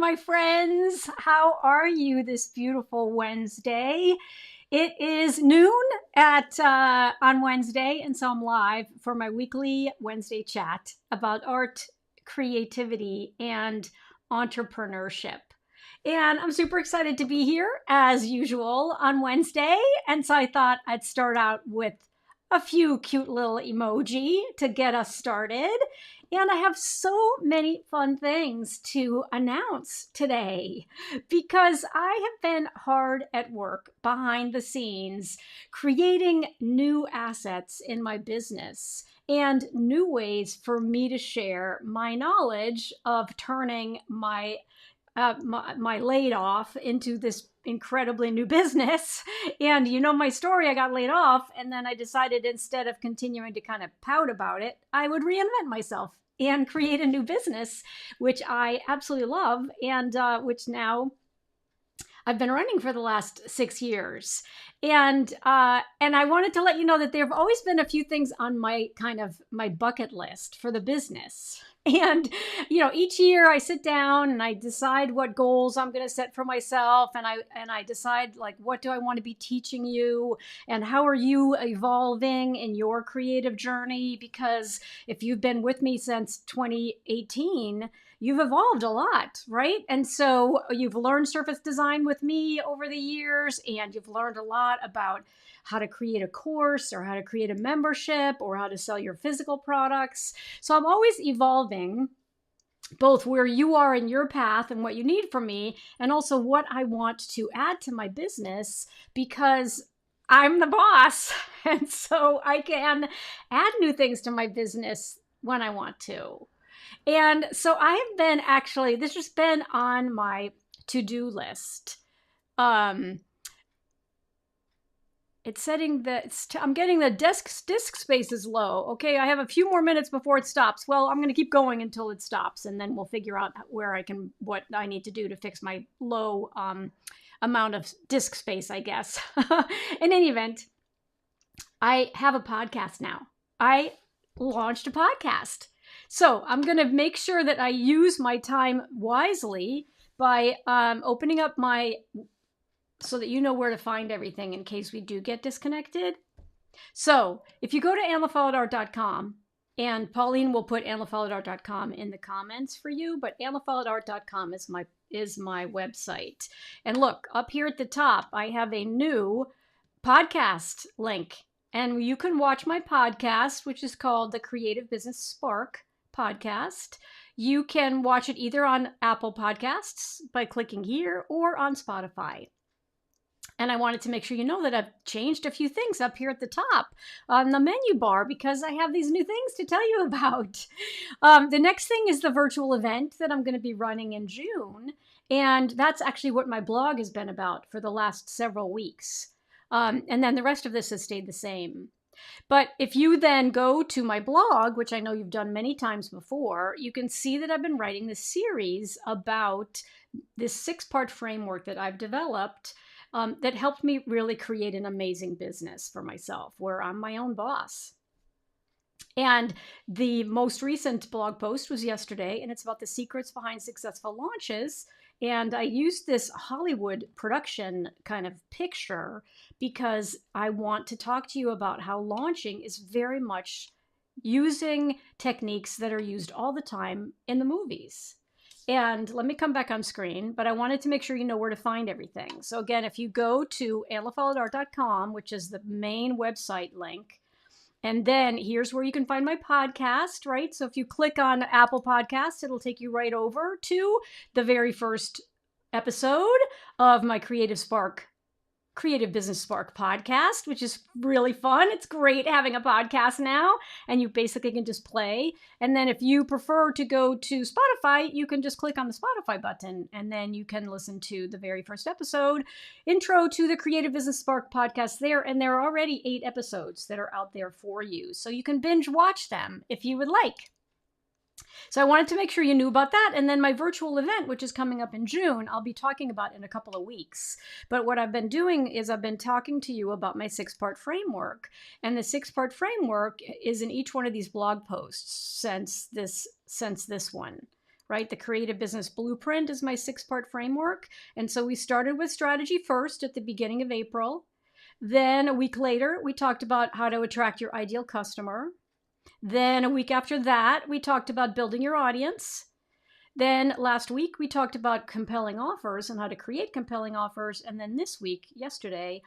my friends. How are you this beautiful Wednesday? It is noon on Wednesday, and so I'm live for my weekly Wednesday chat about art, creativity, and entrepreneurship. And I'm super excited to be here as usual on Wednesday. And so I thought I'd start out with a few cute little emoji to get us started. And I have so many fun things to announce today because I have been hard at work behind the scenes creating new assets in my business and new ways for me to share my knowledge of turning my laid off into this incredibly new business. And you know my story, I got laid off, and then I decided instead of continuing to kind of pout about it, I would reinvent myself and create a new business, which I absolutely love, and which now I've been running for the last 6 years. And I wanted to let you know that there have always been a few things on my bucket list for the business. And, each year I sit down and I decide what goals I'm going to set for myself. And I decide, like, what do I want to be teaching you? And how are you evolving in your creative journey? Because if you've been with me since 2018, you've evolved a lot, right? And so you've learned surface design with me over the years, and you've learned a lot about how to create a course or how to create a membership or how to sell your physical products. So I'm always evolving both where you are in your path and what you need from me, and also what I want to add to my business, because I'm the boss. And so I can add new things to my business when I want to. And so I have been this has been on my to-do list. I'm getting the disk space is low. Okay, I have a few more minutes before it stops. Well, I'm going to keep going until it stops, and then we'll figure out what I need to do to fix my low amount of disk space, I guess. In any event, I have a podcast now. I launched a podcast. So I'm going to make sure that I use my time wisely by opening up so that you know where to find everything in case we do get disconnected. So if you go to annafollowedart.com, and Pauline will put annafollowedart.com in the comments for you, but annafollowedart.com is my website. And look, up here at the top, I have a new podcast link. And you can watch my podcast, which is called the Creative Business Spark Podcast. You can watch it either on Apple Podcasts by clicking here or on Spotify. And I wanted to make sure you know that I've changed a few things up here at the top on the menu bar because I have these new things to tell you about. The next thing is the virtual event that I'm going to be running in June. And that's actually what my blog has been about for the last several weeks. And then the rest of this has stayed the same. But if you then go to my blog, which I know you've done many times before, you can see that I've been writing this series about this 6-part framework that I've developed that helped me really create an amazing business for myself, where I'm my own boss. And the most recent blog post was yesterday, and it's about the secrets behind successful launches. And I used this Hollywood production kind of picture because I want to talk to you about how launching is very much using techniques that are used all the time in the movies. And let me come back on screen, but I wanted to make sure you know where to find everything. So again, if you go to annafollowedart.com, which is the main website link, and then here's where you can find my podcast, right? So if you click on Apple Podcasts, it'll take you right over to the very first episode of my Creative Business Spark podcast, which is really fun. It's great having a podcast now, and you basically can just play. And then if you prefer to go to Spotify, you can just click on the Spotify button, and then you can listen to the very first episode, intro to the Creative Business Spark podcast there. And there are already 8 episodes that are out there for you. So you can binge watch them if you would like. So I wanted to make sure you knew about that. And then my virtual event, which is coming up in June, I'll be talking about in a couple of weeks. But what I've been doing is I've been talking to you about my 6-part framework. And the 6-part framework is in each one of these blog posts since this one. right? The Creative Business Blueprint is my 6-part framework. And so we started with strategy first at the beginning of April. Then a week later, we talked about how to attract your ideal customer. Then a week after that, we talked about building your audience. Then last week, we talked about compelling offers and how to create compelling offers. And then this week, yesterday,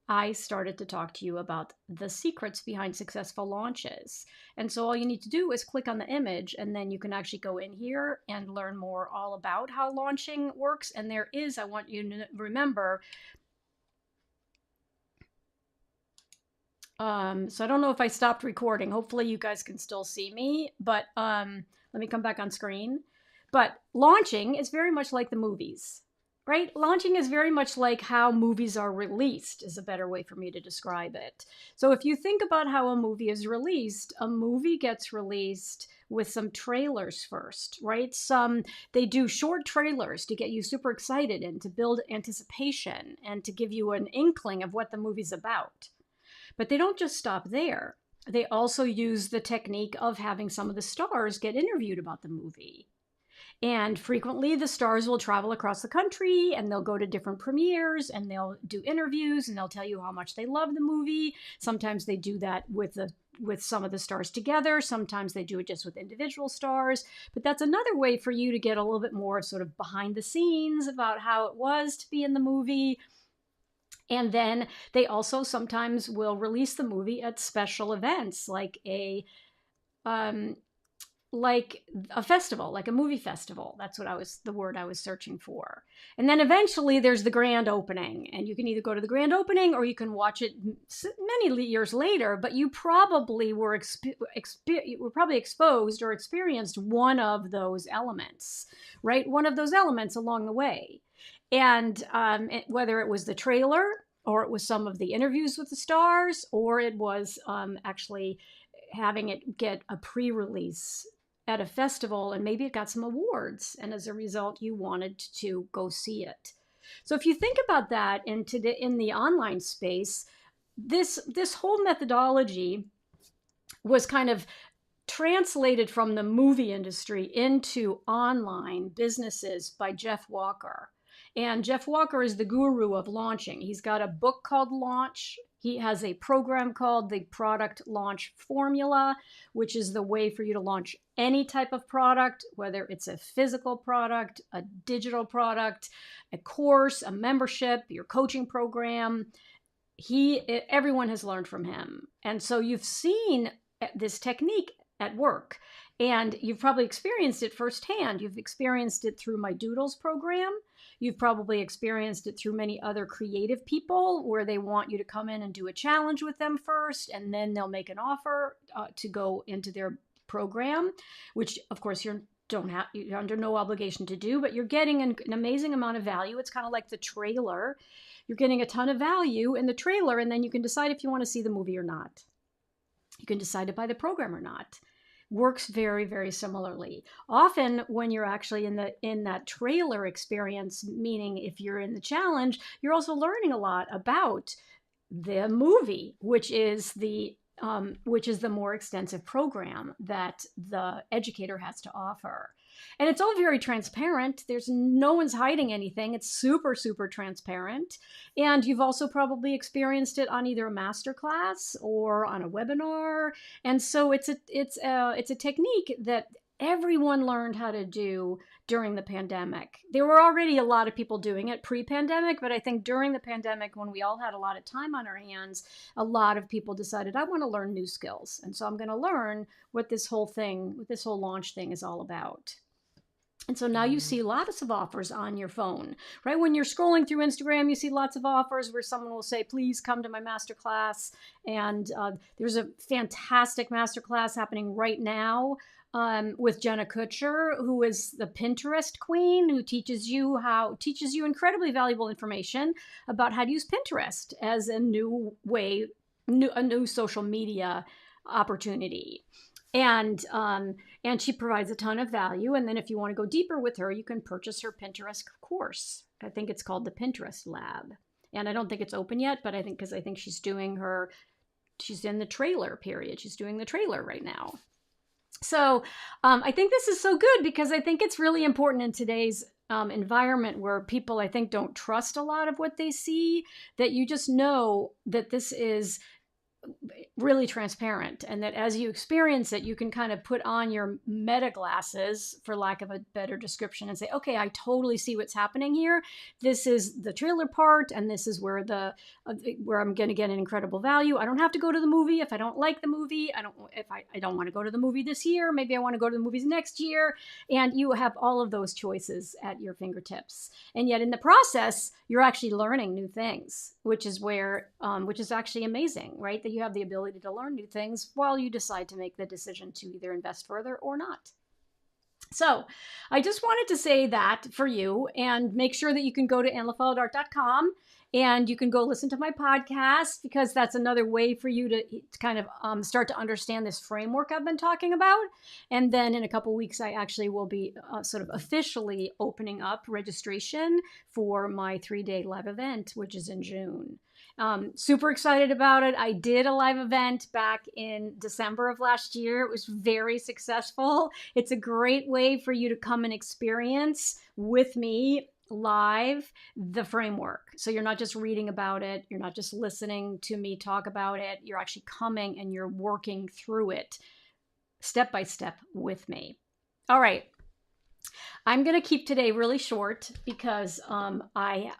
I started to talk to you about the secrets behind successful launches. And so all you need to do is click on the image, and then you can actually go in here and learn more all about how launching works. And there is, I want you to remember, so I don't know if I stopped recording. Hopefully you guys can still see me, but let me come back on screen. But launching is very much like the movies, right? Launching is very much like how movies are released, is a better way for me to describe it. So if you think about how a movie is released, a movie gets released with some trailers first, right? They do short trailers to get you super excited and to build anticipation and to give you an inkling of what the movie's about. But they don't just stop there. They also use the technique of having some of the stars get interviewed about the movie. And frequently the stars will travel across the country and they'll go to different premieres and they'll do interviews and they'll tell you how much they love the movie. Sometimes they do that with some of the stars together. Sometimes they do it just with individual stars. But that's another way for you to get a little bit more sort of behind the scenes about how it was to be in the movie. And then they also sometimes will release the movie at special events, like a festival, like a movie festival. That's the word I was searching for. And then eventually there's the grand opening, and you can either go to the grand opening or you can watch it many years later. But you probably were probably exposed or experienced one of those elements, right? One of those elements along the way. And whether it was the trailer or it was some of the interviews with the stars, or it was actually having it get a pre-release at a festival, and maybe it got some awards, and as a result, you wanted to go see it. So if you think about that in the online space, this whole methodology was kind of translated from the movie industry into online businesses by Jeff Walker. And Jeff Walker is the guru of launching. He's got a book called Launch. He has a program called the Product Launch Formula, which is the way for you to launch any type of product, whether it's a physical product, a digital product, a course, a membership, your coaching program. Everyone has learned from him. And so you've seen this technique at work. And you've probably experienced it firsthand. You've experienced it through my Doodles program. You've probably experienced it through many other creative people where they want you to come in and do a challenge with them first, and then they'll make an offer to go into their program, which of course you're under no obligation to do, but you're getting an amazing amount of value. It's kind of like the trailer. You're getting a ton of value in the trailer, and then you can decide if you want to see the movie or not. You can decide to buy the program or not. Works very, very similarly. Often when you're actually in that trailer experience, meaning if you're in the challenge, you're also learning a lot about the movie, which is the more extensive program that the educator has to offer. And it's all very transparent. No one's hiding anything. It's super, super transparent. And you've also probably experienced it on either a masterclass or on a webinar. And so it's a technique that everyone learned how to do during the pandemic. There were already a lot of people doing it pre-pandemic, but I think during the pandemic, when we all had a lot of time on our hands, a lot of people decided, I want to learn new skills. And so I'm going to learn what this whole launch thing is all about. And so now you see lots of offers on your phone, right? When you're scrolling through Instagram, you see lots of offers where someone will say, please come to my masterclass. And there's a fantastic masterclass happening right now with Jenna Kutcher, who is the Pinterest queen, who teaches you incredibly valuable information about how to use Pinterest as a new social media opportunity. And she provides a ton of value. And then if you want to go deeper with her, you can purchase her Pinterest course. I think it's called the Pinterest Lab. And I don't think it's open yet, but I think she's in the trailer period. She's doing the trailer right now. So I think this is so good because I think it's really important in today's environment where people, I think, don't trust a lot of what they see, that you just know that this is really transparent, and that as you experience it, you can kind of put on your meta glasses, for lack of a better description, and say, okay, I totally see what's happening here. This is the trailer part, and this is where where I'm going to get an incredible value. I don't have to go to the movie if I don't like the movie. I don't want to go to the movie this year. Maybe I want to go to the movies next year. And you have all of those choices at your fingertips. And yet in the process, you're actually learning new things, which is actually amazing, right? That you have the ability to learn new things while you decide to make the decision to either invest further or not. So I just wanted to say that for you, and make sure that you can go to AnneLaFollettArt.com and you can go listen to my podcast, because that's another way for you to kind of start to understand this framework I've been talking about. And then in a couple weeks, I actually will be sort of officially opening up registration for my 3-day live event, which is in June. Super excited about it. I did a live event back in December of last year. It was very successful. It's a great way for you to come and experience with me live the framework. So you're not just reading about it. You're not just listening to me talk about it. You're actually coming and you're working through it step by step with me. All right. I'm going to keep today really short because I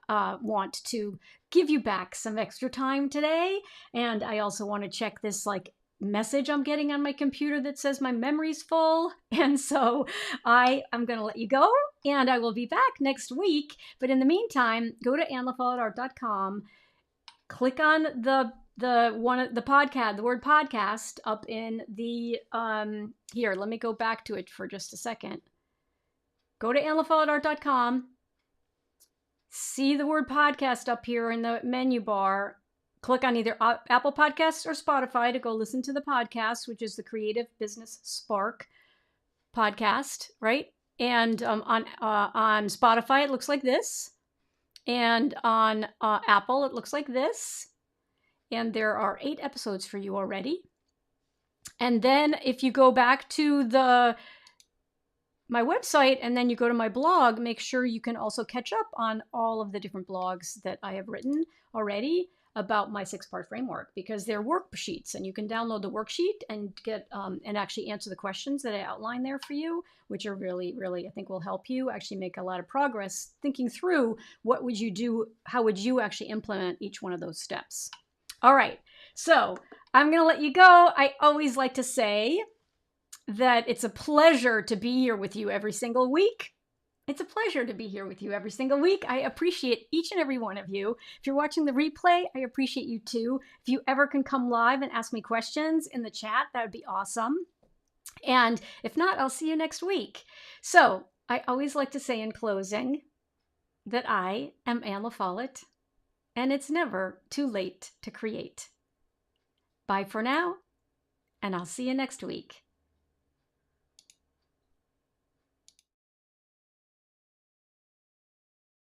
want to give you back some extra time today. And I also want to check this message I'm getting on my computer that says my memory's full. And so I am going to let you go, and I will be back next week. But in the meantime, go to AnneLaFollettArt.com, click on the podcast, the word podcast up in the, here, let me go back to it for just a second. Go to AnneLaFollettArt.com, see the word podcast up here in the menu bar. Click on either Apple Podcasts or Spotify to go listen to the podcast, which is the Creative Business Spark podcast, right? And on Spotify, it looks like this. And on Apple, it looks like this. And there are 8 episodes for you already. And then if you go back to my website and then you go to my blog, make sure you can also catch up on all of the different blogs that I have written already about my 6-part framework, because they're worksheets, and you can download the worksheet and get and actually answer the questions that I outline there for you, which are really, really, I think, will help you actually make a lot of progress thinking through what would you do, how would you actually implement each one of those steps. All right, so I'm going to let you go. I always like to say that it's a pleasure to be here with you every single week. It's a pleasure to be here with you every single week. I appreciate each and every one of you. If you're watching the replay, I appreciate you too. If you ever can come live and ask me questions in the chat, that would be awesome. And if not, I'll see you next week. So I always like to say in closing that I am Anne LaFollette, and it's never too late to create. Bye for now, and I'll see you next week.